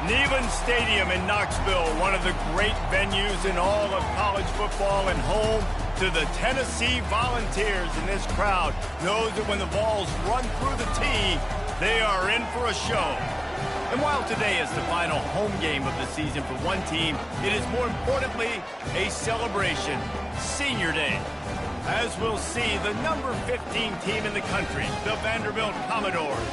Neyland Stadium in Knoxville, one of the great venues in all of college football and home to the Tennessee Volunteers. And this crowd knows that when the balls run through the tee, they are in for a show. And while today is the final home game of the season for one team, it is more importantly a celebration, Senior Day. As we'll see, the number 15 team in the country, the Vanderbilt Commodores,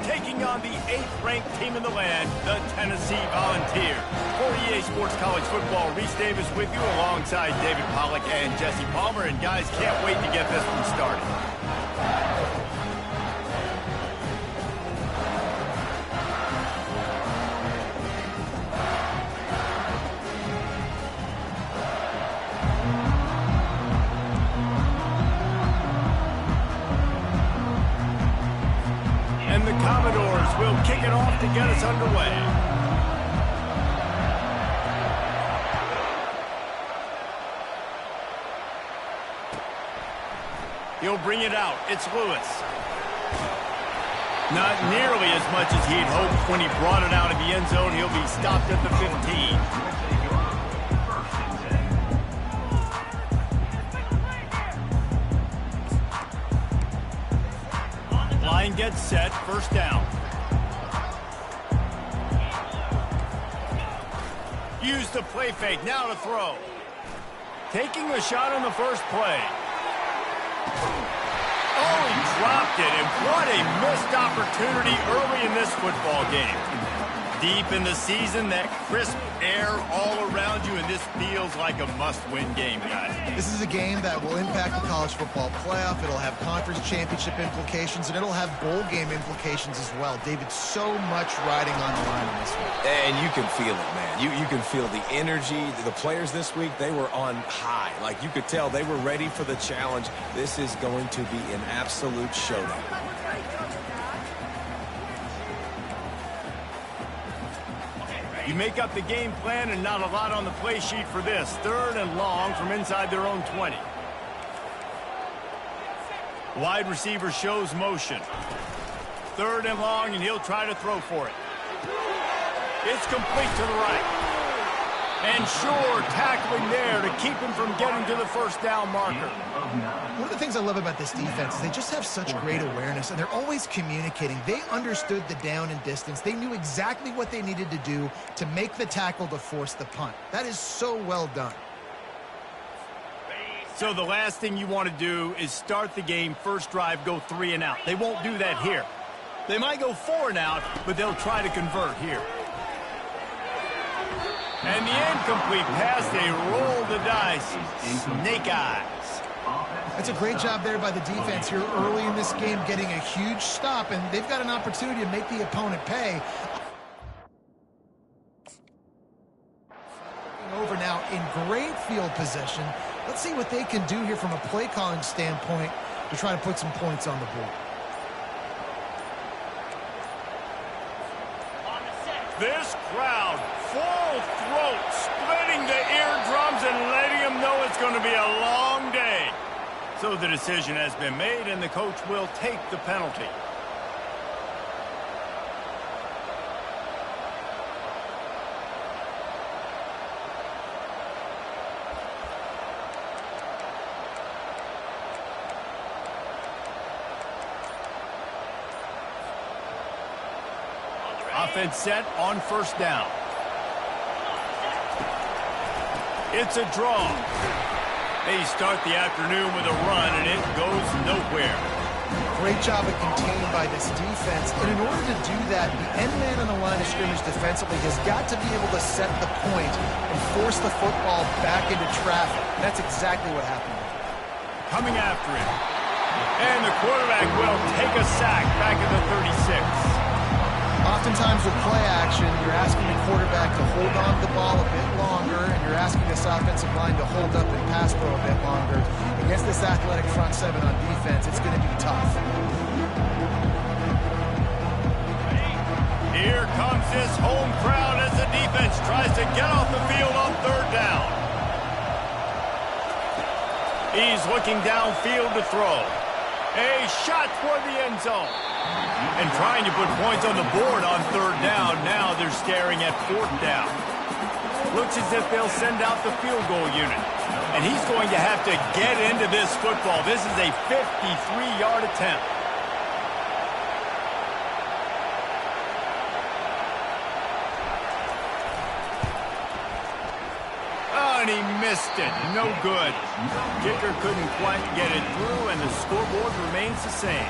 taking on the 8th-ranked team in the land, the Tennessee Volunteers. For EA Sports College Football, Reese Davis with you alongside David Pollack and Jesse Palmer. And guys, can't wait to get this one started. Commodores will kick it off to get us underway. He'll bring it out. It's Lewis. Not nearly as much as he'd hoped when he brought it out of the end zone. He'll be stopped at the 15. Line gets set, first down. Use the play fake, now to throw. Taking a shot on the first play. Oh, he dropped it, and what a missed opportunity early in this football game. Deep in the season, that crisp air all around you, and this feels like a must-win game, guys. This is a game that will impact the college football playoff. It'll have conference championship implications, and it'll have bowl game implications as well. David, so much riding on the line in this one. And you can feel it, man. You can feel the energy. The players this week, they were on high. Like, you could tell they were ready for the challenge. This is going to be an absolute showdown. You make up the game plan and not a lot on the play sheet for this. 3rd and long from inside their own 20. Wide receiver shows motion. 3rd and long, and he'll try to throw for it. It's complete to the right. And sure, tackling there to keep him from getting to the first down marker. One of the things I love about this defense is they just have such great awareness, and they're always communicating. They understood the down and distance. They knew exactly what they needed to do to make the tackle to force the punt. That is so well done. So the last thing you want to do is start the game, first drive, go 3 and out. They won't do that here. They might go 4 and out, but they'll try to convert here. And the incomplete pass, they roll the dice. Snake eyes. That's a great job there by the defense here early in this game, getting a huge stop, and they've got an opportunity to make the opponent pay. Over now in great field position. Let's see what they can do here from a play calling standpoint to try to put some points on the board. This crowd, full throat, splitting the eardrums and letting them know it's going to be a long day. So the decision has been made, and the coach will take the penalty. Offense set on first down. It's a draw. They start the afternoon with a run, and it goes nowhere. Great job of containing by this defense. And in order to do that, the end man on the line of scrimmage defensively has got to be able to set the point and force the football back into traffic. That's exactly what happened. Coming after him. And the quarterback will take a sack back at the 36. Oftentimes with play action, you're asking the quarterback to hold on to the ball a bit longer, and you're asking this offensive line to hold up and pass pro a bit longer. Against this athletic front seven on defense, it's going to be tough. Here comes this home crowd as the defense tries to get off the field on 3rd down. He's looking downfield to throw. A shot toward the end zone. And trying to put points on the board on third down. Now they're staring at fourth down. Looks as if they'll send out the field goal unit. And he's going to have to get into this football. This is a 53-yard attempt. Oh, and he missed it. No good. Kicker couldn't quite get it through, and the scoreboard remains the same.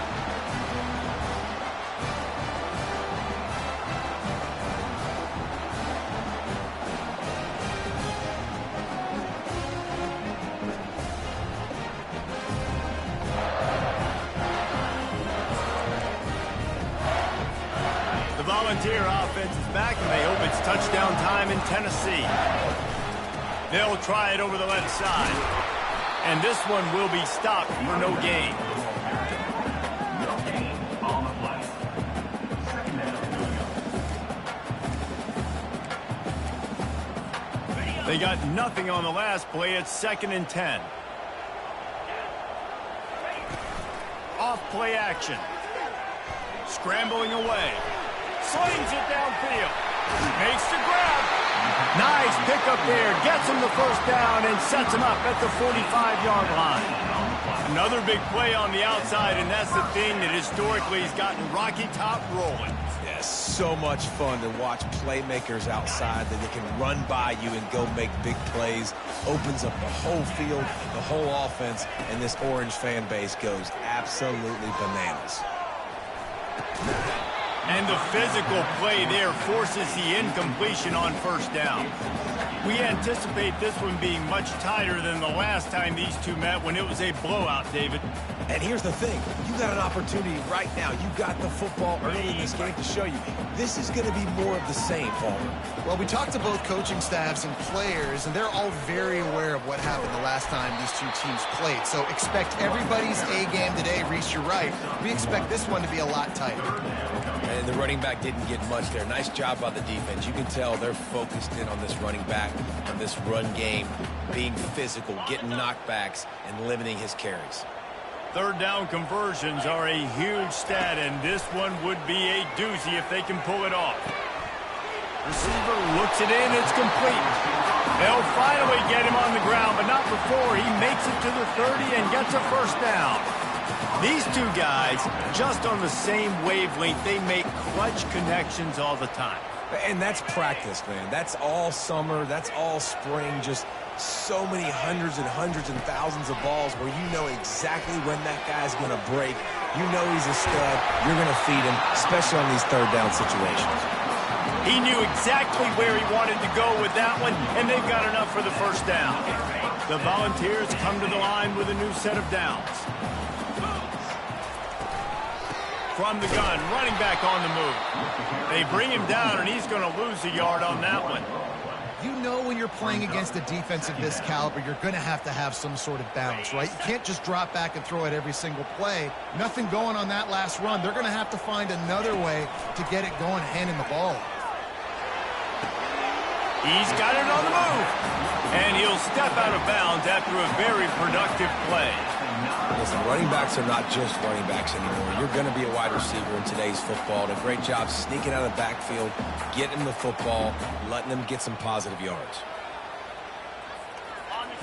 Volunteer offense is back, and they hope it's touchdown time in Tennessee. They'll try it over the left side. And this one will be stopped for no gain. They got nothing on the last play. It's 2nd and 10. Off play action. Scrambling away. Slings it downfield. Makes the grab. Nice pickup there. Gets him the first down and sets him up at the 45-yard line. Another big play on the outside, and that's the thing that historically has gotten Rocky Top rolling. Yes, so much fun to watch playmakers outside that they can run by you and go make big plays. Opens up the whole field, the whole offense, and this Orange fan base goes absolutely bananas. And the physical play there forces the incompletion on first down. We anticipate this one being much tighter than the last time these two met when it was a blowout, David. And here's the thing. You got an opportunity right now. You got the football early in this game to show you. This is going to be more of the same, Palmer. Well, we talked to both coaching staffs and players, and they're all very aware of what happened the last time these two teams played. So expect everybody's A game today. Reese, you're right. We expect this one to be a lot tighter. And the running back didn't get much there. Nice job by the defense. You can tell they're focused in on this running back, on this run game, being physical, getting knockbacks, and limiting his carries. Third down conversions are a huge stat, and this one would be a doozy if they can pull it off. Receiver looks it in. It's complete. They'll finally get him on the ground, but not before he makes it to the 30 and gets a first down. These two guys, just on the same wavelength, they make clutch connections all the time. And that's practice, man. That's all summer. That's all spring. Just so many hundreds and thousands of balls where you know exactly when that guy's going to break. You know he's a stud. You're going to feed him, especially on these third down situations. He knew exactly where he wanted to go with that one, and they've got enough for the first down. The Volunteers come to the line with a new set of downs. From the gun, running back on the move. They bring him down, and he's going to lose a yard on that one. You know when you're playing against a defense of this caliber, you're going to have some sort of balance, right? You can't just drop back and throw it every single play. Nothing going on that last run. They're going to have to find another way to get it going, handing the ball. He's got it on the move. And he'll step out of bounds after a very productive play. Listen, running backs are not just running backs anymore. You're going to be a wide receiver in today's football. And a great job sneaking out of the backfield, getting the football, letting them get some positive yards.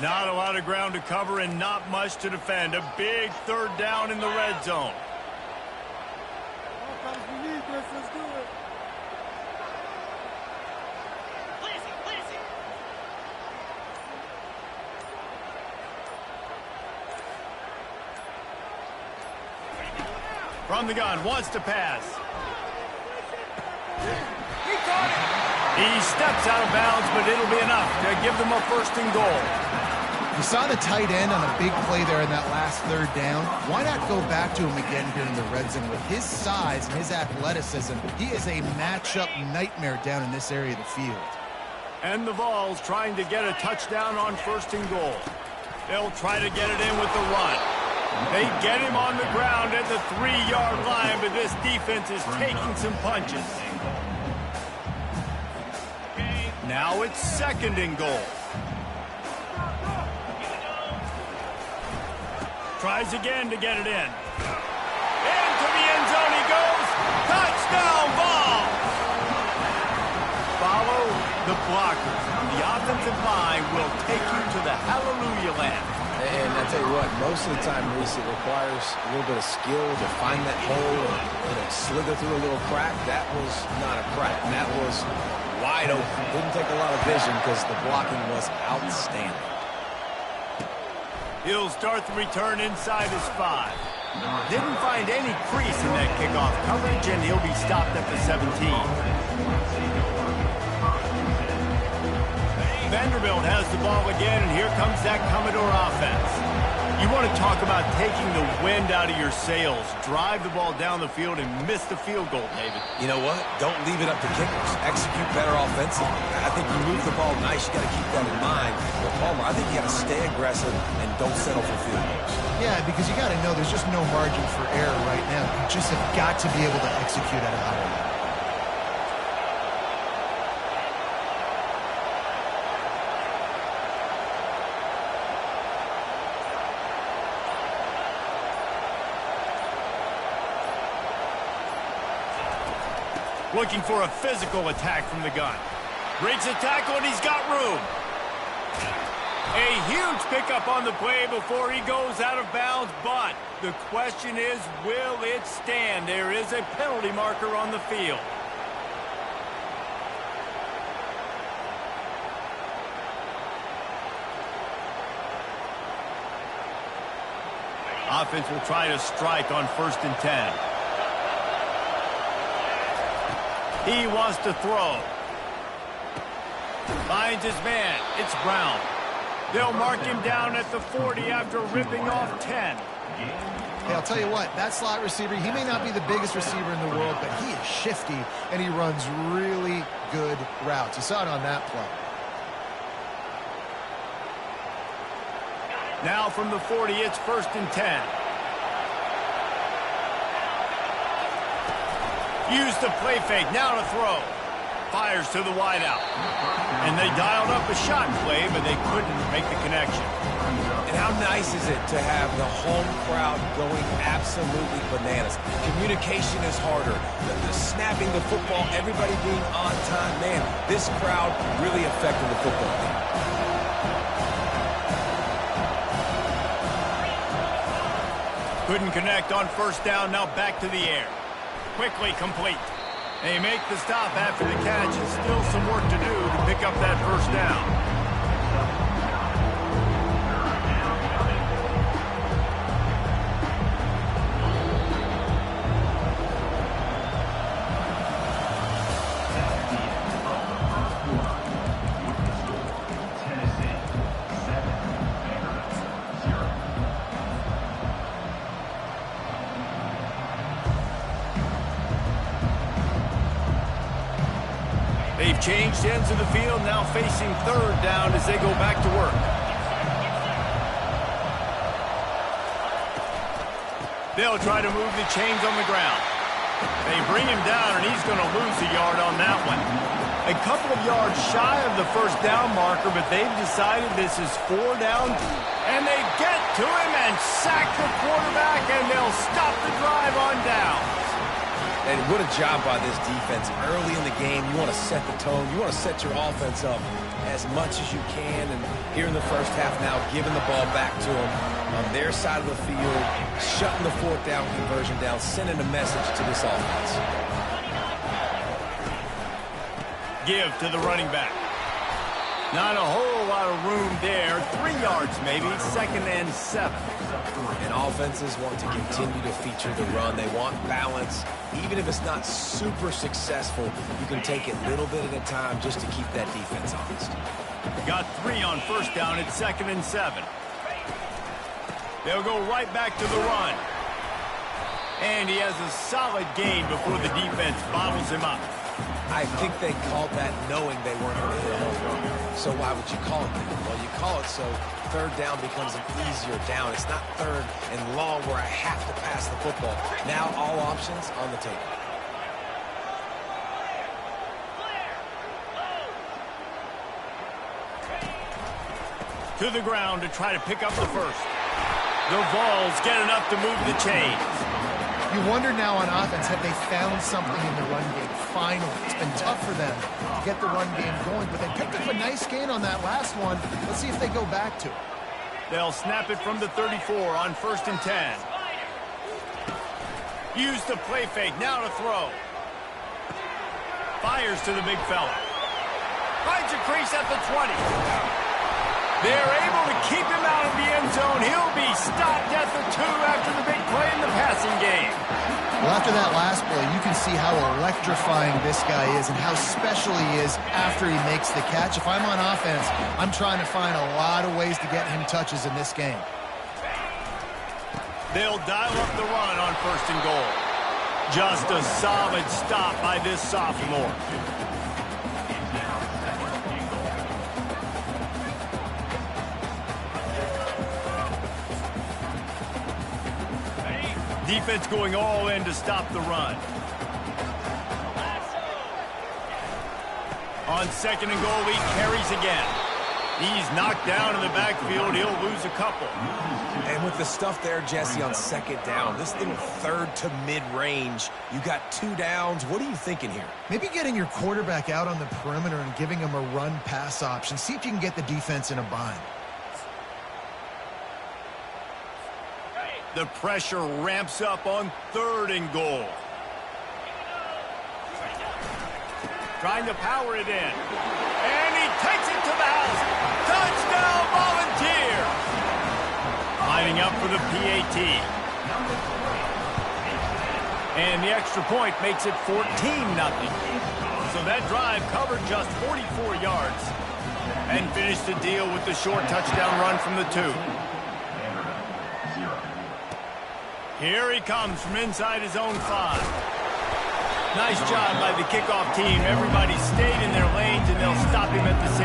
Not a lot of ground to cover and not much to defend. A big third down in the red zone. Let's do it. From the gun, wants to pass. He steps out of bounds, but it'll be enough to give them a first and goal. You saw the tight end on a big play there in that last third down. Why not go back to him again here in the red zone? With his size and his athleticism, he is a matchup nightmare down in this area of the field. And the Vols trying to get a touchdown on first and goal. They'll try to get it in with the run. They get him on the ground at the 3-yard line, but this defense is taking some punches. Now it's second and goal. Tries again to get it in. Into the end zone he goes. Touchdown ball! Follow the blockers. The offensive line will take you to the hallelujah land. And I tell you what, most of the time, Reese, it requires a little bit of skill to find that hole and slither through a little crack. That was not a crack. That was wide open. Didn't take a lot of vision because the blocking was outstanding. He'll start the return inside his 5. Didn't find any crease in that kickoff coverage, and he'll be stopped at the 17. Vanderbilt has the ball again, and here comes that Commodore offense. You want to talk about taking the wind out of your sails. Drive the ball down the field and miss the field goal, David. You know what? Don't leave it up to kickers. Execute better offensively. I think you move the ball nice. You got to keep that in mind. But Palmer, I think you got to stay aggressive and don't settle for field goals. Yeah, because you got to know there's just no margin for error right now. You just have got to be able to execute at a high level. Looking for a physical attack from the gun. Breaks the tackle, and he's got room. A huge pickup on the play before he goes out of bounds, but the question is, will it stand? There is a penalty marker on the field. Offense will try to strike on 1st and 10. He wants to throw. Finds his man. It's Brown. They'll mark him down at the 40 after ripping off 10. Hey, I'll tell you what, that slot receiver, he may not be the biggest receiver in the world, but he is shifty, and he runs really good routes. You saw it on that play. Now from the 40, it's 1st and 10. Use the play fake, now to throw. Fires to the wideout. And they dialed up a shot play, but they couldn't make the connection. And how nice is it to have the home crowd going absolutely bananas? Communication is harder. The snapping the football, everybody being on time. Man, this crowd really affected the football game. Couldn't connect on 1st down, now back to the air. Quickly complete. They make the stop after the catch, and still some work to do to pick up that 1st down. They've changed ends of the field, now facing 3rd down as they go back to work. They'll try to move the chains on the ground. They bring him down, and he's going to lose a yard on that one. A couple of yards shy of the 1st down marker, but they've decided this is 4 down. And they get to him and sack the quarterback, and they'll stop the drive on down. And what a job by this defense. Early in the game, you want to set the tone. You want to set your offense up as much as you can. And here in the 1st half now, giving the ball back to them on their side of the field, shutting the 4th down conversion down, sending a message to this offense. Give to the running back. Not a whole lot of room there. 3 yards maybe, 2nd and 7. And offenses want to continue to feature the run. They want balance. Even if it's not super successful, you can take it little bit at a time just to keep that defense honest. Got 3 on 1st down at 2nd and 7. They'll go right back to the run. And he has a solid gain before the defense bottles him up. I think they called that knowing they weren't going to hit a home run. So why would you call it that? Well, you call it so 3rd down becomes an easier down. It's not 3rd and long where I have to pass the football. Now all options on the table. To the ground to try to pick up the 1st. The Vols get enough to move the chains. You wonder now on offense, have they found something in the run game? Finally, it's been tough for them to get the run game going, but they picked up a nice gain on that last one. Let's see if they go back to it. They'll snap it from the 34 on 1st and 10. Use the play fake, now to throw. Fires to the big fella. Finds a crease at the 20. They're able to keep him out of the end zone. He'll be stopped at the 2 after the big play in the passing game. Well, after that last play, you can see how electrifying this guy is and how special he is after he makes the catch. If I'm on offense, I'm trying to find a lot of ways to get him touches in this game. They'll dial up the run on 1st and goal. Just a solid stop by this sophomore. Defense going all in to stop the run. On 2nd and goal, he carries again. He's knocked down in the backfield. He'll lose a couple. And with the stuff there, Jesse, on 2nd down, this little 3rd to mid-range, you got 2 downs. What are you thinking here? Maybe getting your quarterback out on the perimeter and giving him a run-pass option. See if you can get the defense in a bind. The pressure ramps up on 3rd and goal. Trying to power it in. And he takes it to the house. Touchdown, Volunteer! Lining up for the PAT. And the extra point makes it 14-0. So that drive covered just 44 yards. And finished the deal with the short touchdown run from the 2. Here he comes from inside his own 5. Nice job by the kickoff team. Everybody stayed in their lanes, and they'll stop him at the 16.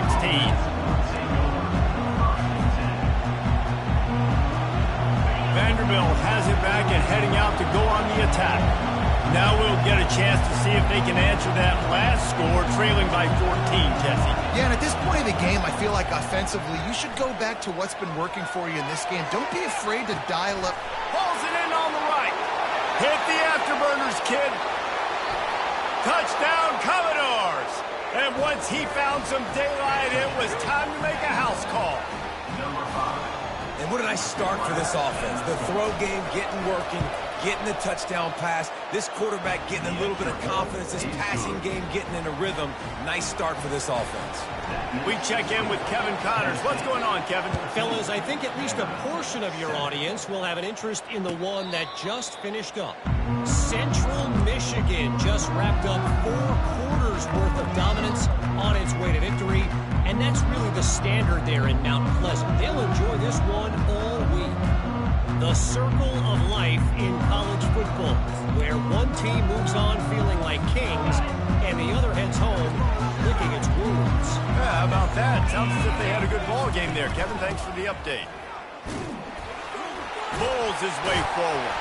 Vanderbilt has it back and heading out to go on the attack. Now we'll get a chance to see if they can answer that last score, trailing by 14, Jesse. Yeah, and at this point of the game, I feel like offensively, you should go back to what's been working for you in this game. Don't be afraid to dial up. Pulls it in on the right. Hit the afterburners, kid. Touchdown, Commodores. And once he found some daylight, it was time to make a house call. And what a nice start for this offense. The throw game getting working, getting the touchdown pass. This quarterback getting a little bit of confidence. This passing game getting in a rhythm. Nice start for this offense. We check in with Kevin Connors. What's going on, Kevin? Fellas, I think at least a portion of your audience will have an interest in the one that just finished up. Central Michigan just wrapped up 4 quarters worth of dominance on its way to victory. And that's really the standard there in Mount Pleasant. They'll enjoy this one all week. The circle of life in college football, where one team moves on feeling like kings and the other heads home licking its wounds. Yeah, how about that? Sounds as if they had a good ball game there. Kevin, thanks for the update. Pulls his way forward.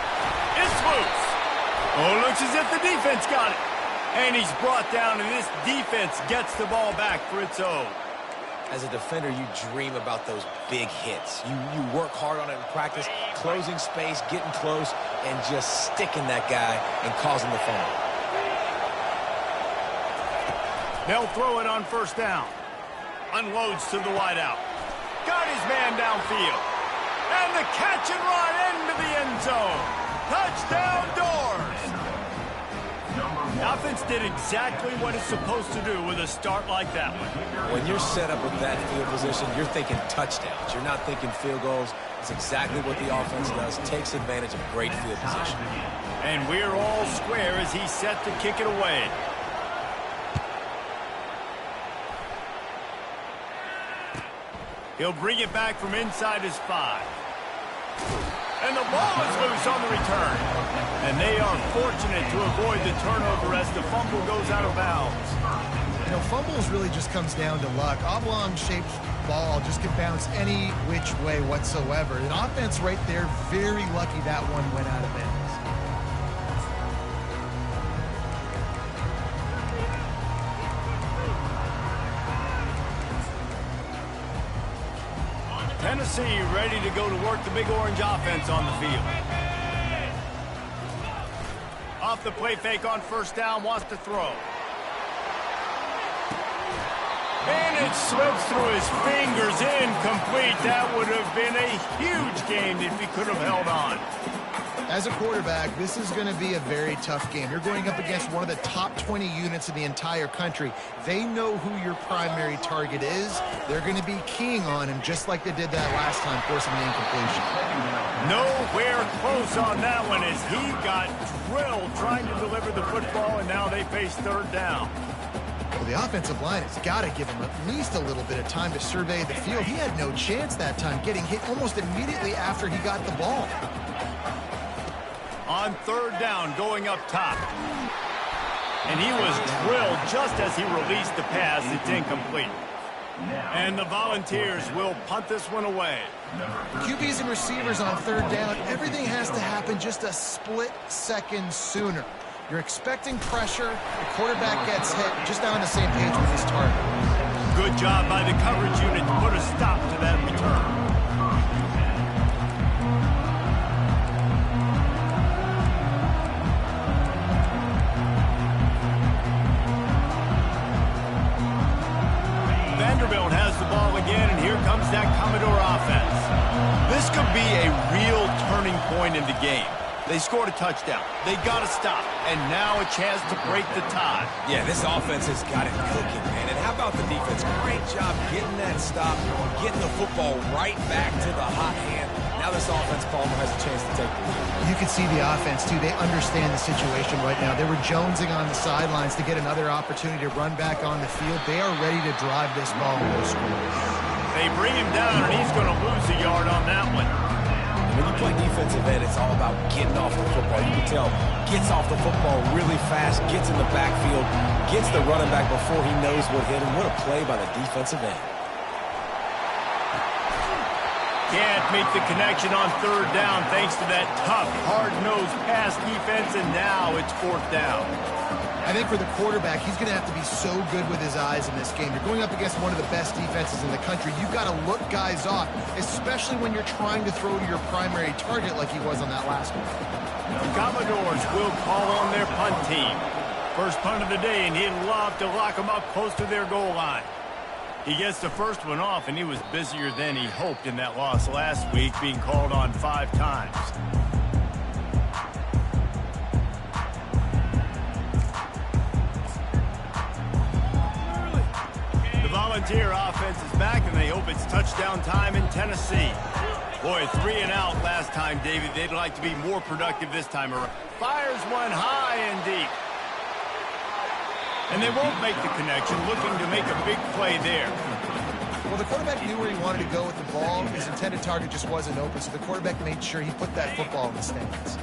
It's loose. Oh, looks as if the defense got it. And he's brought down, and this defense gets the ball back for its own. As a defender, you dream about those big hits. You work hard on it in practice, closing space, getting close, and just sticking that guy and causing the fumble. They'll throw it on 1st down. Unloads to the wideout. Got his man downfield. And the catch and run into the end zone. Touchdown, Doors. The offense did exactly what it's supposed to do with a start like that one. When you're set up with that field position, you're thinking touchdowns. You're not thinking field goals. It's exactly what the offense does. Takes advantage of great field position. And we're all square as he's set to kick it away. He'll bring it back from inside his 5. And the ball is loose on the return. And they are fortunate to avoid the turnover as the fumble goes out of bounds. You know, fumbles really just comes down to luck. Oblong-shaped ball just can bounce any which way whatsoever. An offense right there, very lucky that one went out of bounds. Tennessee ready to go to work the Big Orange offense on the field. off the play fake on first down, wants to throw. And it slips through his fingers, incomplete. That would have been a huge game if he could have held on. As a quarterback, this is going to be a very tough game. You're going up against one of the top 20 units in the entire country. They know who your primary target is. They're going to be keying on him just like they did that last time, forcing the incompletion. Nowhere close on that one as he got drilled trying to deliver the football, and now they face third down. Well, the offensive line has got to give him at least a little bit of time to survey the field. He had no chance that time, getting hit almost immediately after he got the ball. On third down, going up top. And he was drilled just as he released the pass. It's incomplete. And the Volunteers will punt this one away. QBs and receivers on third down, everything has to happen just a split second sooner. You're expecting pressure, the quarterback gets hit, just not on the same page with his target. Good job by the coverage unit to put a stop to that return. Vanderbilt has the ball again, and here comes that Commodore offense. This could be a real turning point in the game. They scored a touchdown. They got to stop, and now a chance to break the tie. Yeah, this offense has got it cooking, man. And how about the defense? Great job getting that stop, getting the football right back to the hot hand. Now this offense, Palmer, has a chance to take the lead. You can see the offense, too. They understand the situation right now. They were jonesing on the sidelines to get another opportunity to run back on the field. They are ready to drive this ball and go score. They bring him down, and he's going to lose a yard on that one. When you play defensive end, it's all about getting off the football. You can tell, gets off the football really fast, gets in the backfield, gets the running back before he knows what hit him. What a play by the defensive end. Can't make the connection on third down thanks to that tough, hard-nosed pass defense, and now it's fourth down. I think for the quarterback, he's going to have to be so good with his eyes in this game. You're going up against one of the best defenses in the country. You've got to look guys off, especially when you're trying to throw to your primary target like he was on that last one. The Commodores will call on their punt team. First punt of the day, and he'd love to lock them up close to their goal line. He gets the first one off, and he was busier than he hoped in that loss last week, being called on 5 times. The Volunteer offense is back, and they hope it's touchdown time in Tennessee. Boy, 3 and out last time, David. They'd like to be more productive this time around. Fires one high and deep. And they won't make the connection, looking to make a big play there. Well, the quarterback knew where he wanted to go with the ball. His intended target just wasn't open, so the quarterback made sure he put that football in the stands.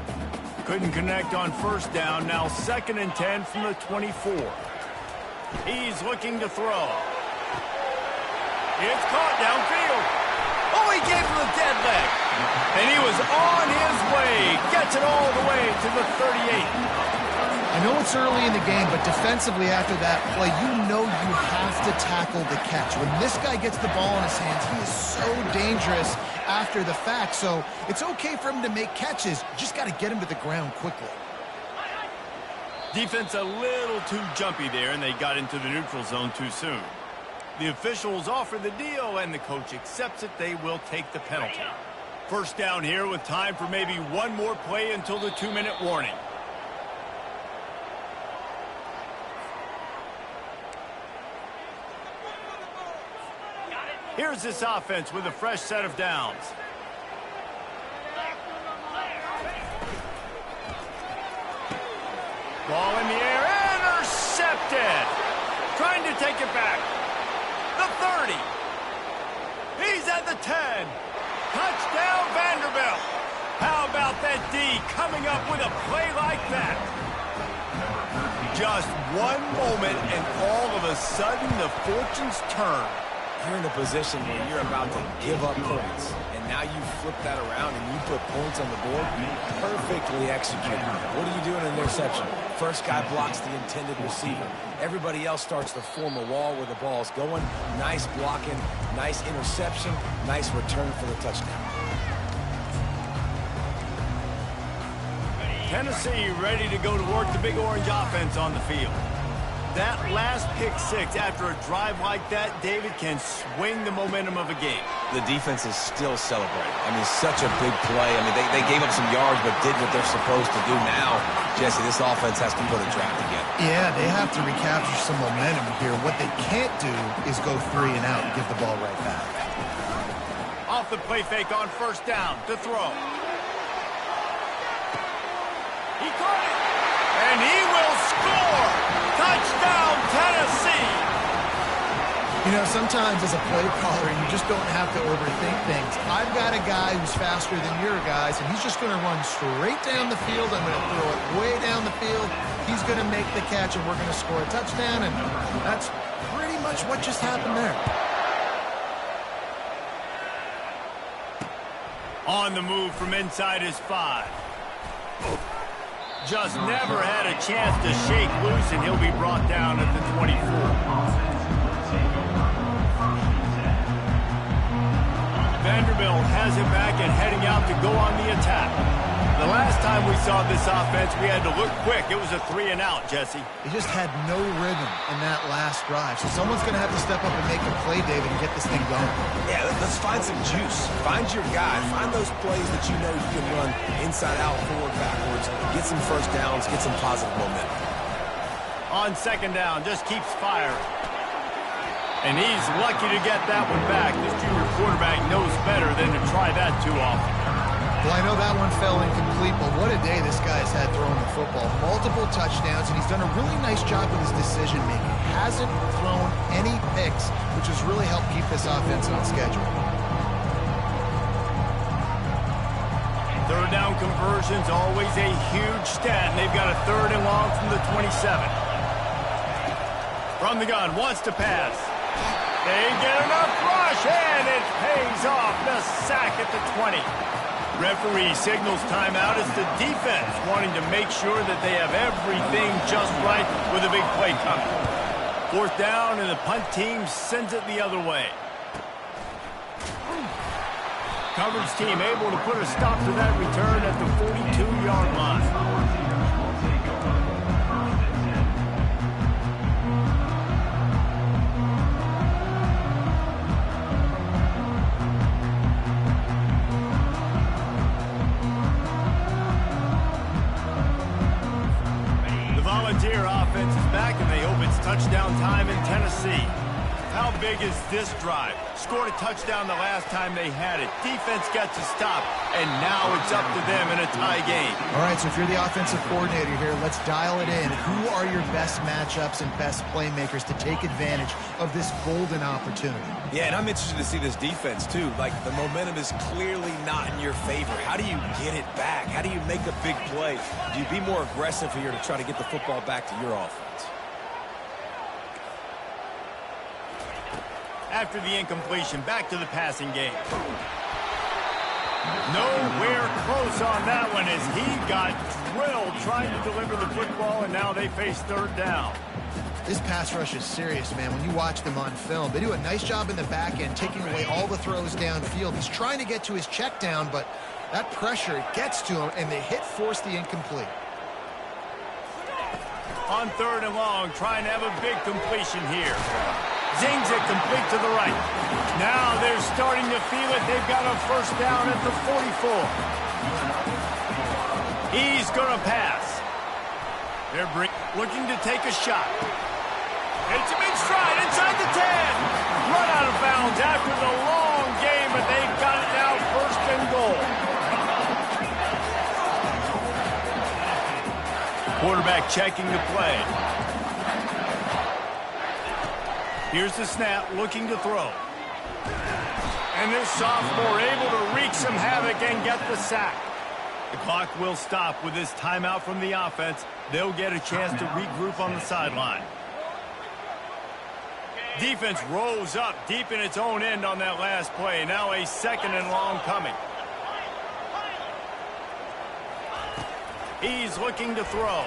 Couldn't connect on first down. Now 2nd and 10 from the 24. He's looking to throw. It's caught downfield. Oh, he gave him a dead leg. And he was on his way. Gets it all the way to the 38. I know it's early in the game, but defensively after that play, you know you have to tackle the catch. When this guy gets the ball in his hands, he is so dangerous after the fact. So it's okay for him to make catches. You just got to get him to the ground quickly. Defense a little too jumpy there, and they got into the neutral zone too soon. The officials offer the deal, and the coach accepts it. They will take the penalty. First down here with time for maybe one more play until the 2-minute warning. Here's this offense with a fresh set of downs. Ball in the air, intercepted. Trying to take it back. The 30. He's at the 10. Touchdown, Vanderbilt. How about that D coming up with a play like that? Just one moment, and all of a sudden, the fortunes turn. You're in a position where you're about to give up points, and now you flip that around and you put points on the board. Perfectly executed. What do you do in an interception? First guy blocks the intended receiver. Everybody else starts to form a wall where the ball's going. Nice blocking, nice interception, nice return for the touchdown. Tennessee ready to go to work the Big Orange offense on the field. That last pick six after a drive like that, David, can swing the momentum of a game. The defense is still celebrating. I mean, such a big play. I mean, they gave up some yards but did what they're supposed to do. Now, Jesse, this offense has to put a drive together. Yeah, they have to recapture some momentum here. What they can't do is go 3 and out and give the ball right back. Off the play fake on first down to throw. He caught it. And he will score. Touchdown, Tennessee. You know, sometimes as a play caller, you just don't have to overthink things. I've got a guy who's faster than your guys, and he's just going to run straight down the field. I'm going to throw it way down the field. He's going to make the catch, and we're going to score a touchdown, and that's pretty much what just happened there. On the move from inside his 5. Just never had a chance to shake loose, and he'll be brought down at the 24. Vanderbilt has it back and heading out to go on the attack. The last time we saw this offense, we had to look quick. It was a 3 and out, Jesse. They just had no rhythm in that last drive, so someone's going to have to step up and make a play, David, and get this thing going. Yeah, let's find some juice. Find your guy. Find those plays that you know you can run inside out, forward, backwards. Get some first downs. Get some positive momentum. On second down, just keeps firing. And he's lucky to get that one back. This junior quarterback knows better than to try that too often. Well, I know that one fell incomplete, but what a day this guy's had throwing the football. Multiple touchdowns, and he's done a really nice job with his decision-making. Hasn't thrown any picks, which has really helped keep this offense on schedule. Third down conversions, always a huge stat, and they've got a 3rd and long from the 27. From the gun, wants to pass. They get enough rush, and it pays off. The sack at the 20. Referee signals timeout as the defense wanting to make sure that they have everything just right with a big play coming. 4th down, and the punt team sends it the other way. Coverage team able to put a stop to that return at the 42-yard line. Volunteer offense is back, and they hope it's touchdown time in Tennessee. How big is this drive? Scored a touchdown the last time they had it. Defense gets a stop, and now it's up to them in a tie game. All right, so if you're the offensive coordinator here, let's dial it in. Who are your best matchups and best playmakers to take advantage of this golden opportunity? Yeah, and I'm interested to see this defense, too. Like, the momentum is clearly not in your favor. How do you get it back? How do you make a big play? Do you be more aggressive here to try to get the football back to your offense? After the incompletion, back to the passing game. Nowhere close on that one as he got drilled trying to deliver the football, and now they face 3rd down. This pass rush is serious, man. When you watch them on film, they do a nice job in the back end, taking away all the throws downfield. He's trying to get to his check down, but that pressure gets to him, and they force the incomplete. On 3rd and long, trying to have a big completion here. Zings it complete to the right. Now they're starting to feel it. They've got a 1st down at the 44. He's going to pass. They're looking to take a shot. It's him in stride inside the 10. Run out of bounds after the long game, but they've got it now 1st and goal. Quarterback checking the play. Here's the snap, looking to throw. And this sophomore able to wreak some havoc and get the sack. The clock will stop with this timeout from the offense. They'll get a chance to regroup on the sideline. Defense rose up deep in its own end on that last play. Now a 2nd and long coming. He's looking to throw.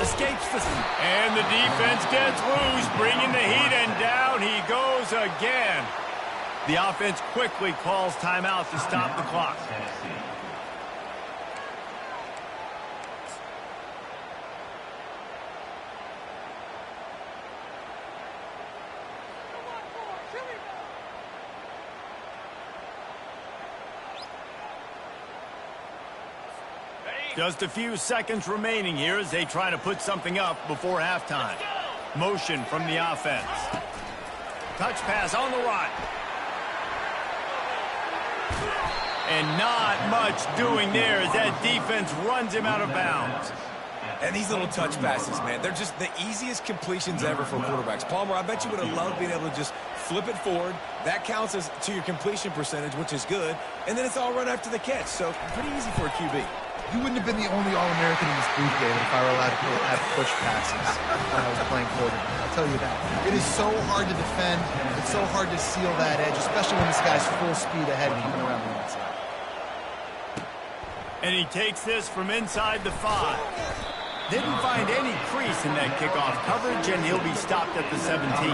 Escapes the... And the defense gets loose, bringing the heat, and down he goes again. The offense quickly calls timeout to stop the clock. Just a few seconds remaining here as they try to put something up before halftime. Motion from the offense. Touch pass on the run. And not much doing there as that defense runs him out of bounds. And these little touch passes, man, they're just the easiest completions ever for quarterbacks. Palmer, I bet you would have loved being able to just flip it forward. That counts as to your completion percentage, which is good. And then it's all run after the catch, so pretty easy for a QB. You wouldn't have been the only All-American in this booth, David, if I were allowed to have push passes when I was playing quarterback. I'll tell you that. It is so hard to defend. It's so hard to seal that edge, especially when this guy's full speed ahead coming around the inside. And he takes this from inside the 5. Didn't find any crease in that kickoff coverage, and he'll be stopped at the 17.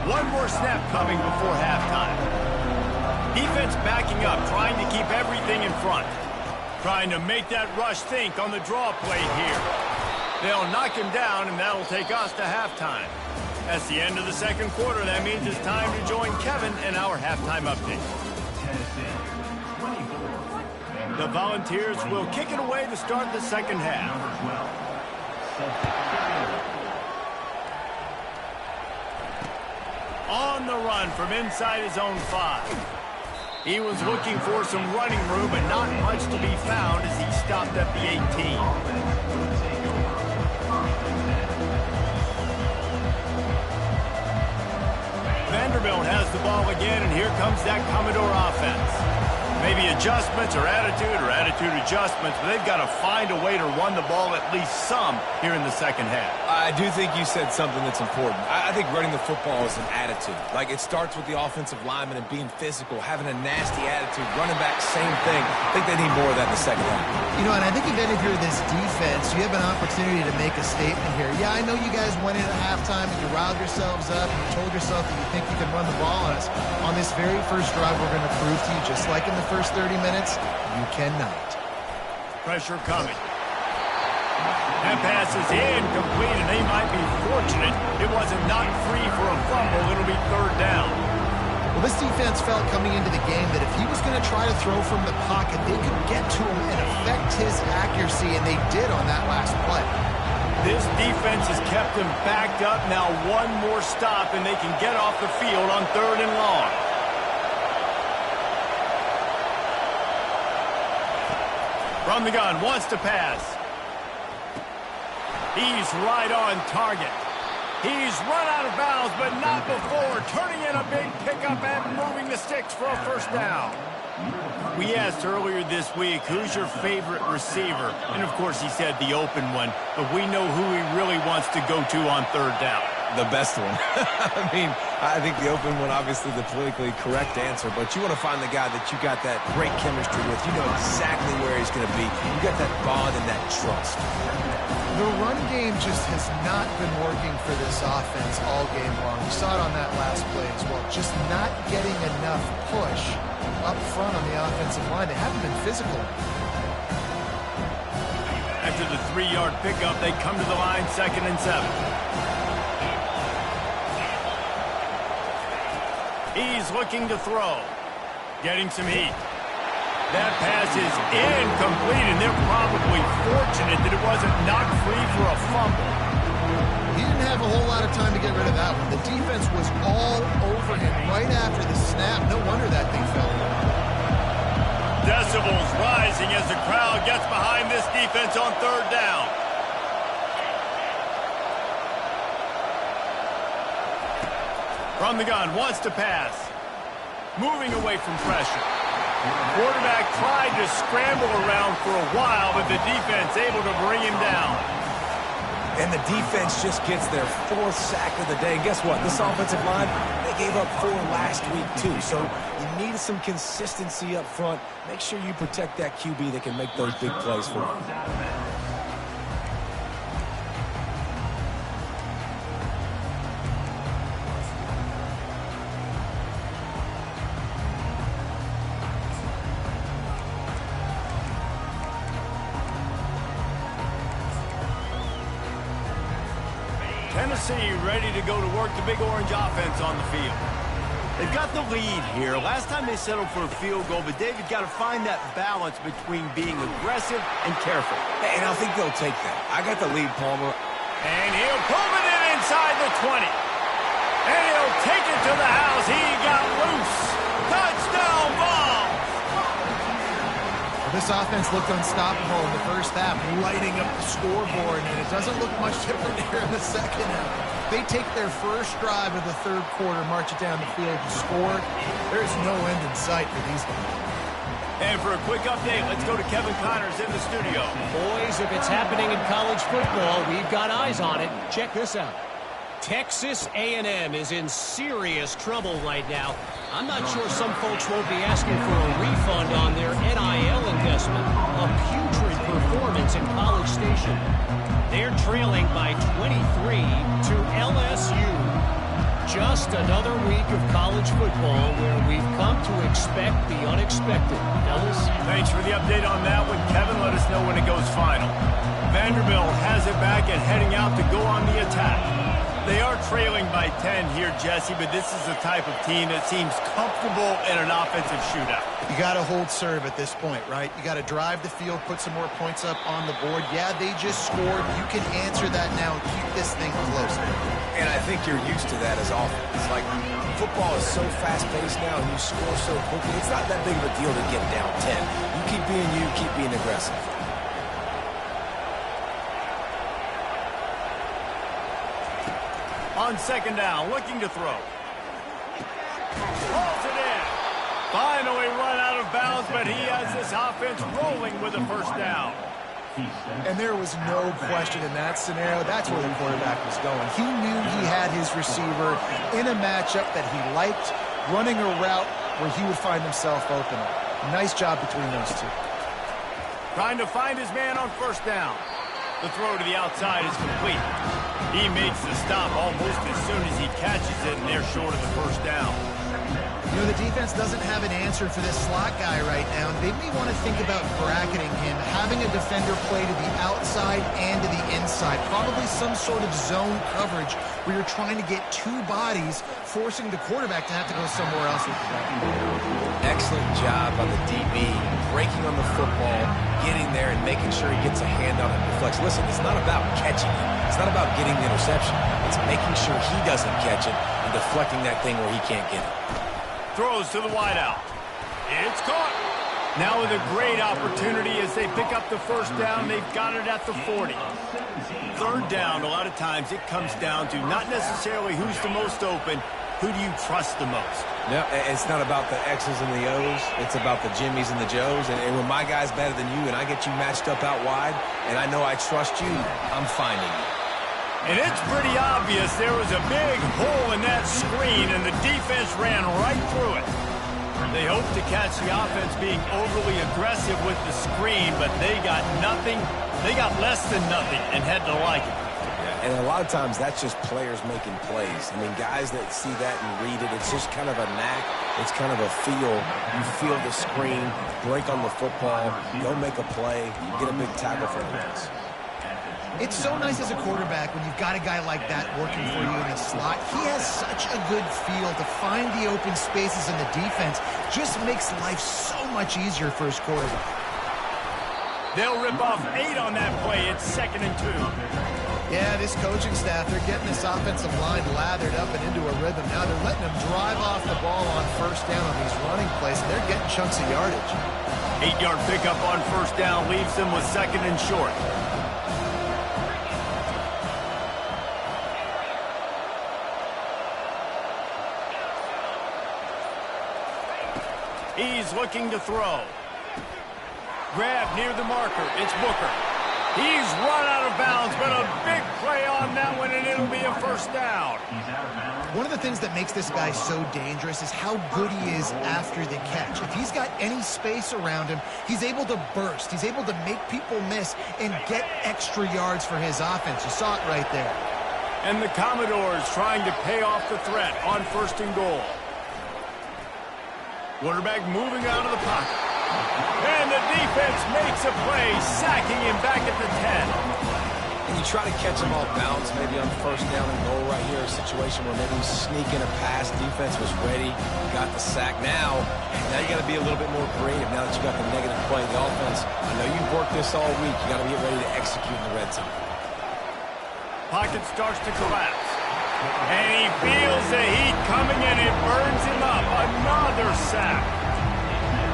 One more snap coming before halftime. Defense backing up, trying to keep everything in front. Trying to make that rush think on the draw play here. They'll knock him down, and that'll take us to halftime. That's the end of the second quarter. That means it's time to join Kevin in our halftime update. The Volunteers will kick it away to start the second half. On the run from inside his own 5. He was looking for some running room, but not much to be found as he stopped at the 18. Vanderbilt has the ball again, and here comes that Commodore offense. Maybe adjustments or attitude adjustments, but they've got to find a way to run the ball at least some here in the second half. I do think you said something that's important. I think running the football is an attitude. Like, it starts with the offensive lineman and being physical, having a nasty attitude. Running back, same thing. I think they need more of that in the second half. You know, and I think even if you're this defense, you have an opportunity to make a statement here. Yeah, I know you guys went in at halftime and you riled yourselves up and you told yourself that you think you can run the ball on us. On this very first drive, we're going to prove to you, just like in the first 30 minutes, you cannot. Pressure coming. That pass is incomplete, and they might be fortunate it wasn't knocked free for a fumble. It'll be third down. Well, this defense felt coming into the game that if he was going to try to throw from the pocket, they could get to him and affect his accuracy, and they did on that last play. This defense has kept them backed up. Now one more stop, and they can get off the field on 3rd and long. From the gun, wants to pass. He's right on target. He's run out of bounds, but not before turning in a big pickup and moving the sticks for a first down. We asked earlier this week, who's your favorite receiver? And, of course, he said the open one, but we know who he really wants to go to on 3rd down. The best one. I mean, I think the open one, obviously the politically correct answer, but you want to find the guy that you got that great chemistry with. You know exactly where he's going to be. You got that bond and that trust. The run game just has not been working for this offense all game long. You saw it on that last play as well. Just not getting enough push up front on the offensive line. They haven't been physical. After the 3-yard pickup, they come to the line, 2nd and 7. He's looking to throw. Getting some heat. That pass is incomplete, and they're probably fortunate that it wasn't knocked free for a fumble. He didn't have a whole lot of time to get rid of that one. The defense was all over him right after the snap. No wonder that thing fell. Decibels rising as the crowd gets behind this defense on 3rd down. From the gun, wants to pass. Moving away from pressure. Quarterback tried to scramble around for a while, but the defense able to bring him down. And the defense just gets their 4th sack of the day. And guess what? This offensive line, they gave up 4 last week too. So you need some consistency up front. Make sure you protect that QB that can make those big plays for you. Tennessee ready to go to work the Big Orange offense on the field. They've got the lead here. Last time they settled for a field goal, but David got to find that balance between being aggressive and careful. And I think they'll take that. I got the lead, Palmer. And he'll pull it in inside the 20. And he'll take it to the house. He got loose. Touchdown ball. Well, this offense looked unstoppable in the first half, lighting up the scoreboard, and it doesn't look much different here in the second half. They take their first drive of the third quarter, march it down the field, and score. There's no end in sight for these guys. And for a quick update, let's go to Kevin Connors in the studio. Boys, if it's happening in college football, we've got eyes on it. Check this out. Texas A&M is in serious trouble right now. I'm not sure some folks won't be asking for a refund on their NIL investment. A putrid performance in College Station. They're trailing by 23 to LSU. Just another week of college football where we've come to expect the unexpected. Fellas? Thanks for the update on that one. Kevin, let us know when it goes final. Vanderbilt has it back and heading out to go on the attack. They are trailing by 10 here, Jesse, but this is the type of team that seems comfortable in an offensive shootout. You got to hold serve at this point, right? You got to drive the field, put some more points up on the board. Yeah, they just scored. You can answer that now and keep this thing close. And I think you're used to that as offense. Like, football is so fast-paced now, and you score so quickly. It's not that big of a deal to get down 10. You keep being aggressive. On second down, looking to throw. Pulls it in. Finally run out of bounds, but he has this offense rolling with a first down. And there was no question in that scenario. That's where the quarterback was going. He knew he had his receiver in a matchup that he liked, running a route where he would find himself open. Nice job between those two. Trying to find his man on first down. The throw to the outside is complete. He makes the stop almost as soon as he catches it, and they're short of the first down. You know, the defense doesn't have an answer for this slot guy right now. They may want to think about bracketing him, having a defender play to the outside and to the inside. Probably some sort of zone coverage where you're trying to get two bodies, forcing the quarterback to have to go somewhere else with the ball. Excellent job on the DB, breaking on the football, getting there and making sure he gets a hand on it and deflects. Listen, it's not about catching it. It's not about getting the interception. It's making sure he doesn't catch it and deflecting that thing where he can't get it. Throws to the wideout. It's caught. Now with a great opportunity as they pick up the first down. They've got it at the 40. Third down, a lot of times it comes down to not necessarily who's the most open, who do you trust the most? No, it's not about the X's and the O's. It's about the Jimmies and the Joes. And when my guy's better than you and I get you matched up out wide and I know I trust you, I'm finding you. And it's pretty obvious there was a big hole in that screen, and the defense ran right through it. They hoped to catch the offense being overly aggressive with the screen, but they got nothing. They got less than nothing and had to like it. And a lot of times that's just players making plays. I mean, guys that see that and read it, it's just kind of a knack. It's kind of a feel. You feel the screen, break on the football, go make a play, get a big tackle for the once. It's so nice as a quarterback when you've got a guy like that working for you in the slot. He has such a good feel to find the open spaces in the defense. Just makes life so much easier for his quarterback. They'll rip off 8 on that play. It's 2nd and 2. Yeah, this coaching staff, they're getting this offensive line lathered up and into a rhythm. Now they're letting them drive off the ball on first down on these running plays, and they're getting chunks of yardage. 8-yard pickup on first down leaves them with 2nd and short. He's looking to throw. Grab near the marker. It's Booker. He's run out of bounds, but a big play on that one, and it'll be a first down. One of the things that makes this guy so dangerous is how good he is after the catch. If he's got any space around him, he's able to burst. He's able to make people miss and get extra yards for his offense. You saw it right there. And the Commodores trying to pay off the threat on 1st and goal. Quarterback moving out of the pocket. And the defense makes a play, sacking him back at the 10. And you try to catch them off balance, maybe on first down and goal right here, a situation where maybe you sneak in a pass, defense was ready, got the sack. Now you got to be a little bit more creative now that you got the negative play. The offense, I know you've worked this all week. You got to get ready to execute in the red zone. Pocket starts to collapse. And he feels the heat coming and it burns him up. Another sack.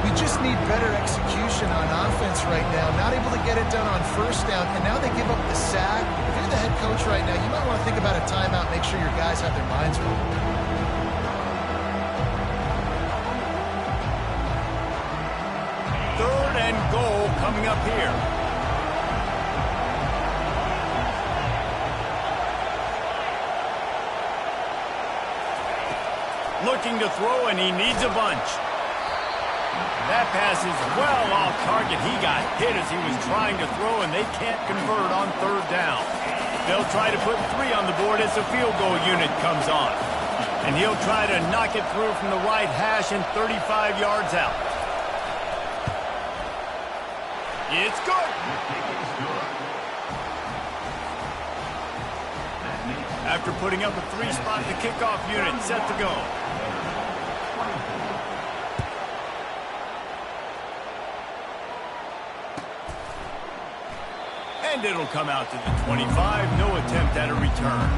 We just need better execution on offense right now. Not able to get it done on first down, and now they give up the sack. If you're the head coach right now, you might want to think about a timeout, make sure your guys have their minds right. Third and goal coming up here. Looking to throw, and he needs a bunch. That pass is well off target. He got hit as he was trying to throw, and they can't convert on third down. They'll try to put 3 on the board as the field goal unit comes on. And he'll try to knock it through from the right hash and 35 yards out. It's good. After putting up a 3-spot, the kickoff unit set to go. And it'll come out to the 25. No attempt at a return.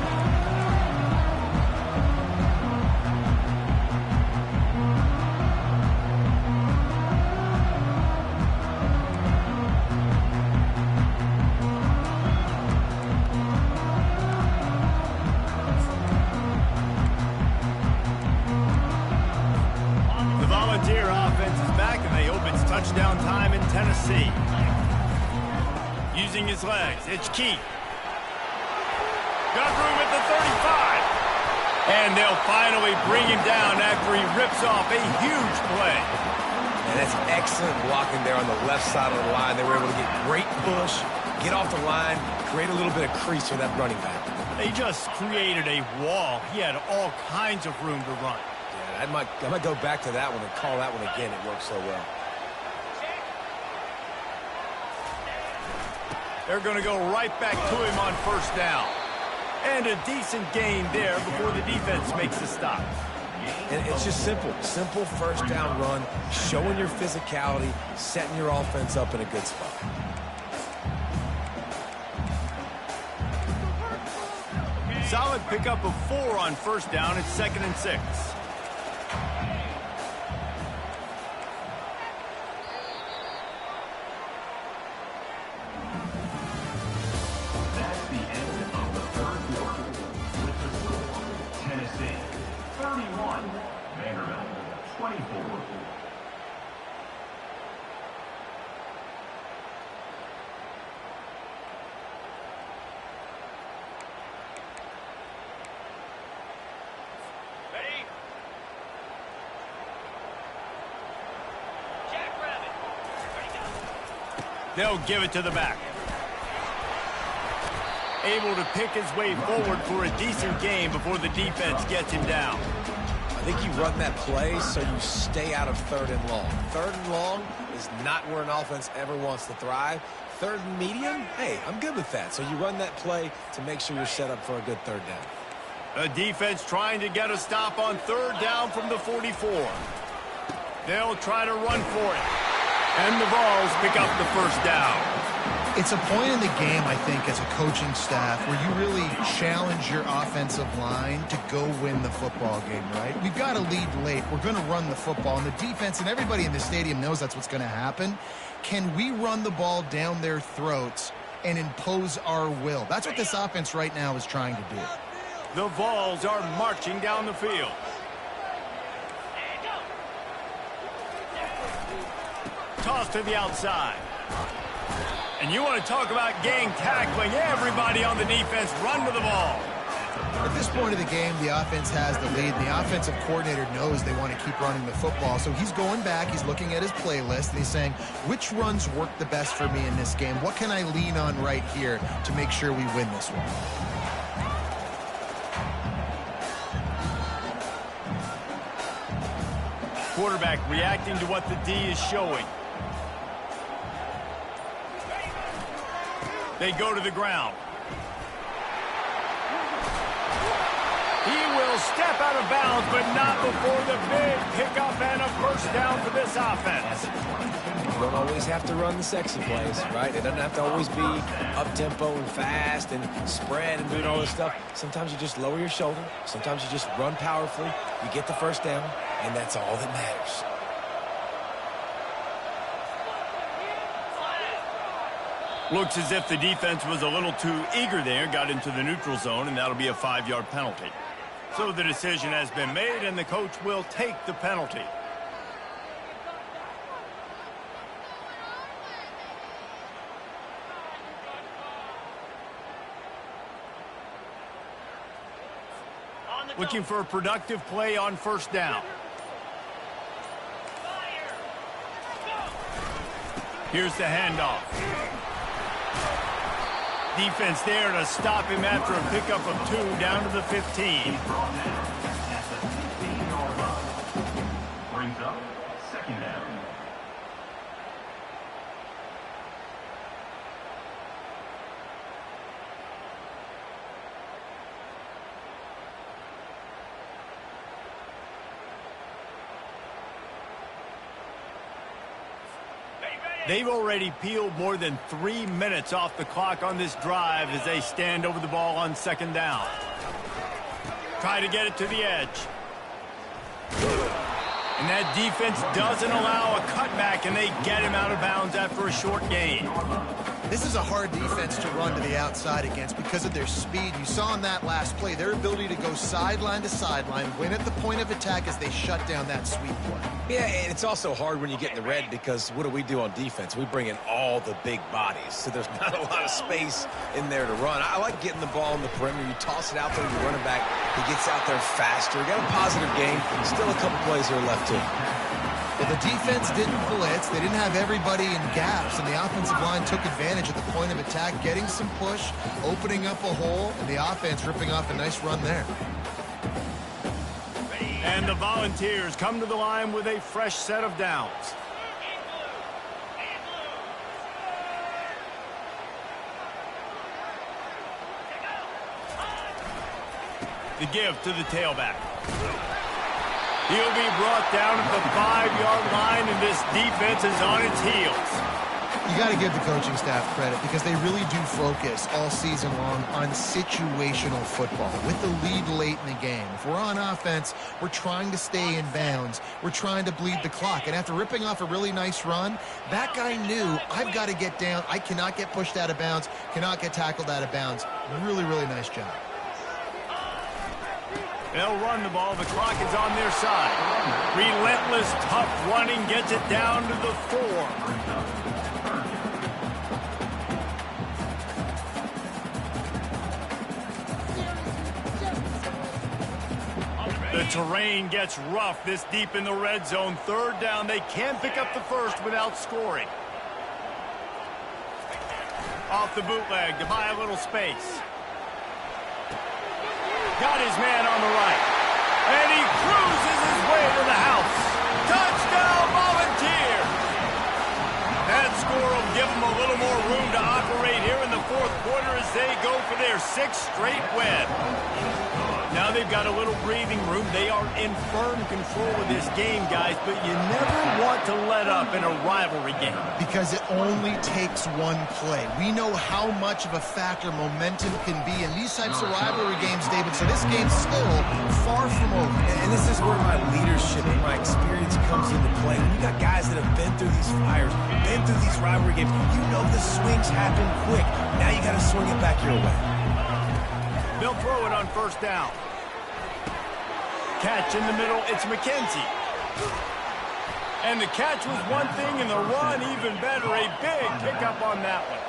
The Volunteer offense is back, and they hope it's touchdown time in Tennessee. Using his legs, it's Keith. Got room at the 35. And they'll finally bring him down after he rips off a huge play. And that's excellent blocking there on the left side of the line. They were able to get great push, get off the line, create a little bit of crease for that running back. They just created a wall. He had all kinds of room to run. Yeah, I might go back to that one and call that one again. It worked so well. They're going to go right back to him on first down. And a decent gain there before the defense makes the stop. And it's just simple. Simple first down run, showing your physicality, setting your offense up in a good spot. Solid pickup of 4 on first down. It's 2nd and 6. They'll give it to the back. Able to pick his way forward for a decent gain before the defense gets him down. I think you run that play so you stay out of 3rd and long. 3rd and long is not where an offense ever wants to thrive. 3rd and medium, hey, I'm good with that. So you run that play to make sure you're set up for a good 3rd down. The defense trying to get a stop on 3rd down from the 44. They'll try to run for it. And the Vols pick up the first down. It's a point in the game, I think, as a coaching staff where you really challenge your offensive line to go win the football game, right? We've got to lead late. We're going to run the football. And the defense and everybody in the stadium knows that's what's going to happen. Can we run the ball down their throats and impose our will? That's what this offense right now is trying to do. The Vols are marching down the field. Toss to the outside. And you want to talk about gang tackling. Everybody on the defense run to the ball. At this point of the game, the offense has the lead. The offensive coordinator knows they want to keep running the football. So he's going back, he's looking at his playlist, and he's saying, which runs work the best for me in this game? What can I lean on right here to make sure we win this one? Quarterback reacting to what the D is showing. They go to the ground. He will step out of bounds, but not before the big pickup and a first down for this offense. You don't always have to run the sexy plays, right? It doesn't have to always be up-tempo and fast and spread and doing all this stuff. Sometimes you just lower your shoulder. Sometimes you just run powerfully. You get the first down, and that's all that matters. Looks as if the defense was a little too eager there, got into the neutral zone, and that'll be a 5-yard penalty. So the decision has been made, and the coach will take the penalty. Looking for a productive play on first down. Here's the handoff. Defense there to stop him after a pickup of 2 down to the 15. Brings up second down. They've already peeled more than 3 minutes off the clock on this drive as they stand over the ball on second down. Try to get it to the edge. And that defense doesn't allow a cutback, and they get him out of bounds after a short gain. This is a hard defense to run to the outside against because of their speed. You saw in that last play their ability to go sideline to sideline, win at the point of attack as they shut down that sweep play. Yeah, and it's also hard when you get in the red because what do we do on defense? We bring in all the big bodies, so there's not a lot of space in there to run. I like getting the ball on the perimeter. You toss it out there, you run it back. He gets out there faster. Got a positive game. Still a couple plays here left too. Well, the defense didn't blitz. They didn't have everybody in gaps, and the offensive line took advantage at the point of attack, getting some push, opening up a hole, and the offense ripping off a nice run there. And the Volunteers come to the line with a fresh set of downs. The give to the tailback. He'll be brought down at the 5-yard line, and this defense is on its heels. You got to give the coaching staff credit because they really do focus all season long on situational football with the lead late in the game. If we're on offense, we're trying to stay in bounds. We're trying to bleed the clock. And after ripping off a really nice run, that guy knew, I've got to get down. I cannot get pushed out of bounds, cannot get tackled out of bounds. Really, really nice job. They'll run the ball. The clock is on their side. Relentless, tough running gets it down to the 4. The terrain gets rough this deep in the red zone. Third down. They can't pick up the first without scoring. Off the bootleg to buy a little space. Got his man on the right. And he cruises his way to the house. Touchdown, Volunteer! That score will give them a little more room to operate here in the fourth quarter as they go for their 6th straight win. Now they've got a little breathing room. They are in firm control of this game, guys, but you never want to let up in a rivalry game. Because it only takes one play. We know how much of a factor momentum can be in these types of rivalry games, David, so this game's still far from over. And this is where my leadership and my experience comes into play. When you got guys that have been through these fires, been through these rivalry games, you know the swings happen quick. Now you got to swing it back your way. They'll throw it on first down. Catch in the middle, it's McKenzie. And the catch was one thing, and the run even better. A big pickup on that one.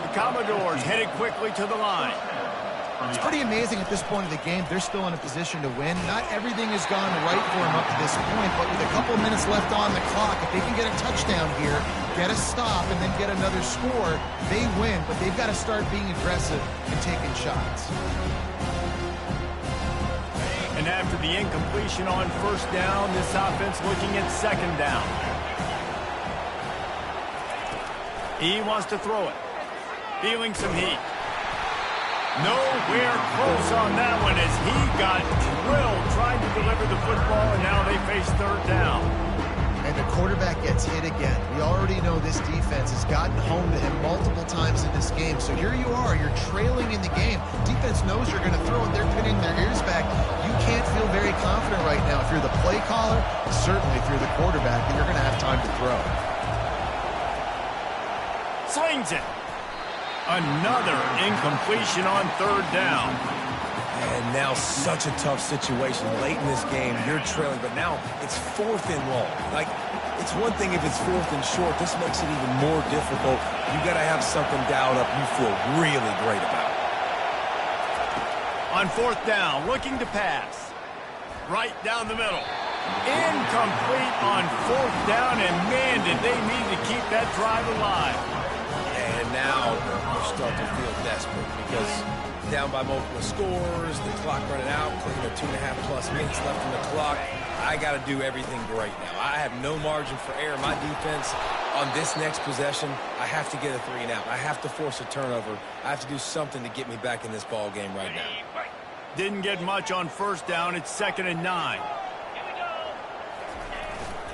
The Commodores headed quickly to the line. It's pretty amazing at this point of the game. They're still in a position to win. Not everything has gone right for them up to this point, but with a couple of minutes left on the clock, if they can get a touchdown here, get a stop, and then get another score, they win. But they've got to start being aggressive and taking shots. And after the incompletion on first down, this offense looking at second down. He wants to throw it. Feeling some heat. Nowhere close on that one as he got drilled trying to deliver the football, and now they face third down. And the quarterback gets hit again. We already know this defense has gotten home to him multiple times in this game. So here you are, you're trailing in the game. Defense knows you're going to throw, and they're pinning their ears back. You can't feel very confident right now if you're the play caller, certainly if you're the quarterback, that you're going to have time to throw. Slings it. Another incompletion on third down. And now such a tough situation. Late in this game, you're trailing, but now it's 4th and long. Like, it's one thing if it's 4th and short. This makes it even more difficult. You got to have something dialed up you feel really great about. On 4th down, looking to pass. Right down the middle. Incomplete on 4th down, and man, did they need to keep that drive alive. And now you start to feel desperate because down by multiple scores, the clock running out, 2.5+ minutes left in the clock. I got to do everything great now. I have no margin for error. My defense on this next possession, I have to get a 3 and out. I have to force a turnover. I have to do something to get me back in this ball game right now. Didn't get much on 1st down. It's 2nd and 9.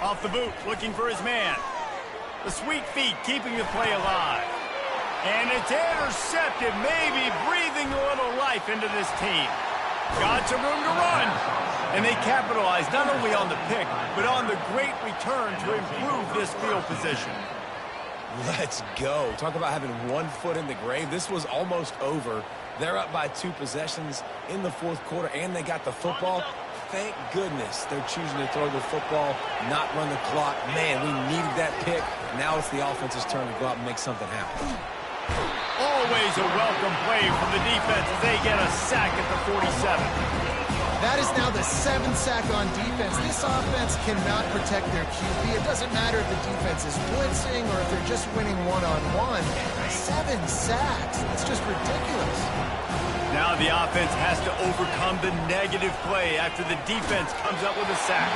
Off the boot, looking for his man. The sweet feet keeping the play alive. And it's intercepted, maybe breathing a little life into this team. Got some room to run. And they capitalize not only on the pick, but on the great return to improve this field position. Let's go. Talk about having 1 foot in the grave. This was almost over. They're up by 2 possessions in the 4th quarter, and they got the football. Thank goodness they're choosing to throw the football, not run the clock. Man, we needed that pick. Now it's the offense's turn to go out and make something happen. Always a welcome play from the defense as they get a sack at the 47. That is now the 7th sack on defense. This offense cannot protect their QB. It doesn't matter if the defense is blitzing or if they're just winning one-on-one. 7 sacks. It's just ridiculous. Now the offense has to overcome the negative play after the defense comes up with a sack.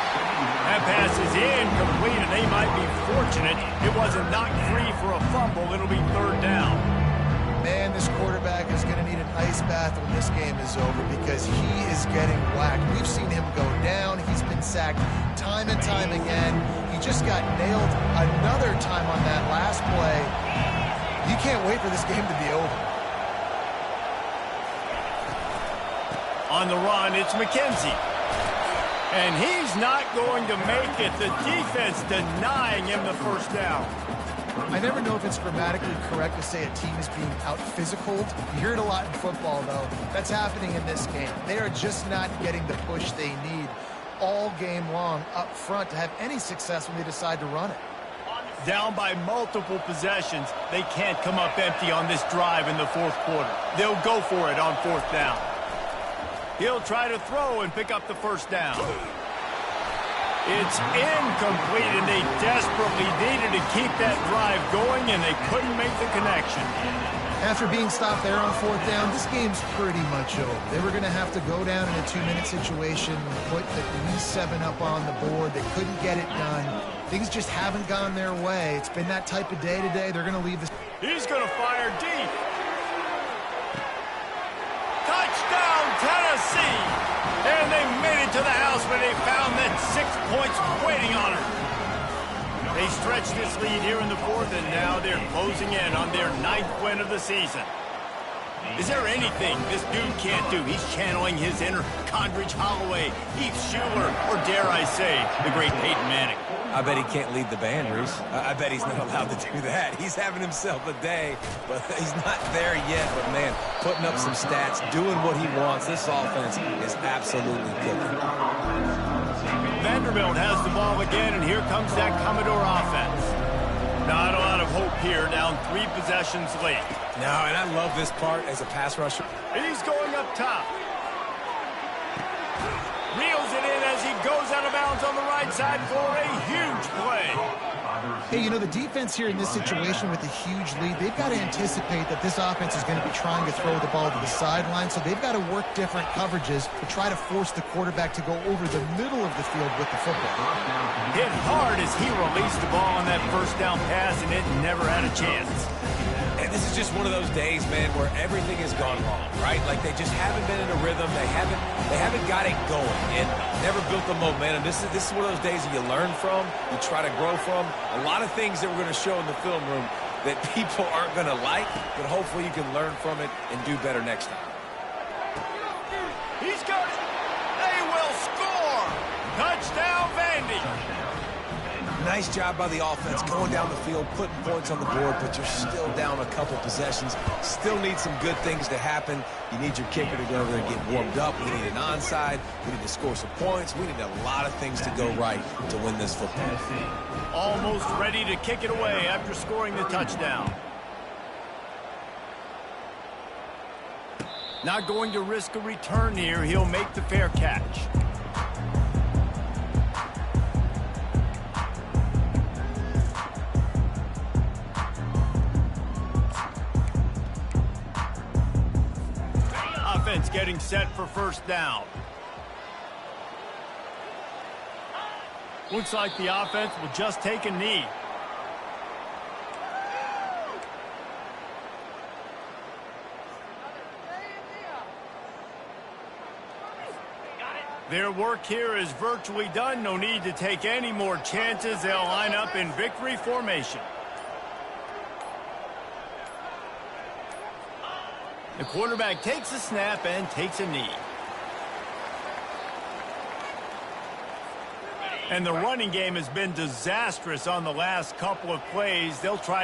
That pass is incomplete, and they might be fortunate it wasn't knocked free for a fumble. It'll be 3rd down. Man, this quarterback is going to need an ice bath when this game is over because he is getting whacked. We've seen him go down. He's been sacked time and time again. He just got nailed another time on that last play. You can't wait for this game to be over. On the run, it's McKenzie. And he's not going to make it. The defense denying him the 1st down. I never know if it's grammatically correct to say a team is being out-physicaled. You hear it a lot in football, though. That's happening in this game. They are just not getting the push they need all game long up front to have any success when they decide to run it. Down by multiple possessions, they can't come up empty on this drive in the 4th quarter. They'll go for it on 4th down. He'll try to throw and pick up the 1st down. It's incomplete, and they desperately needed to keep that drive going, and they couldn't make the connection. After being stopped there on 4th down, this game's pretty much over. They were going to have to go down in a 2-minute situation, put at least 7 up on the board. They couldn't get it done. Things just haven't gone their way. It's been that type of day today. They're going to leave this. He's going to fire deep. Touchdown, Tennessee! And they made it to the house where they found that 6 points waiting on them. They stretched this lead here in the 4th, and now they're closing in on their 9th win of the season. Is there anything this dude can't do? He's channeling his inner Condridge Holloway, Heath Schuler, or dare I say, the great Peyton Manning. I bet he can't lead the band, Reese. I bet he's not allowed to do that. He's having himself a day, but he's not there yet. But, man, putting up some stats, doing what he wants. This offense is absolutely cooking. Vanderbilt has the ball again, and here comes that Commodore offense. Not a lot of hope here, down 3 possessions late. No, and I love this part as a pass rusher. He's going up top. Reels it in as he goes out of bounds on the right side for a huge play. Hey, you know, the defense here in this situation with a huge lead, they've got to anticipate that this offense is going to be trying to throw the ball to the sideline, so they've got to work different coverages to try to force the quarterback to go over the middle of the field with the football. Hit hard as he released the ball on that 1st down pass, and it never had a chance. And This is just one of those days, man, where everything has gone wrong, right? Like they just haven't been in a rhythm. They haven't got it going and never built the momentum. This is one of those days that you learn from, you try to grow from. A lot of things that we're going to show in the film room that people aren't going to like, but hopefully you can learn from it and do better next time. He's got it. They will score. Touchdown, Vandy. Nice job by the offense going down the field, putting points on the board, but you're still down a couple possessions. Still need some good things to happen. You need your kicker to go over there and get warmed up. We need an onside. We need to score some points. We need a lot of things to go right to win this football. Almost ready to kick it away after scoring the touchdown. Not going to risk a return here. He'll make the fair catch. Offense getting set for first down. Looks like the offense will just take a knee. Their work here is virtually done. No need to take any more chances. They'll line up in victory formation. The quarterback takes a snap and takes a knee. And the running game has been disastrous on the last couple of plays. They'll try to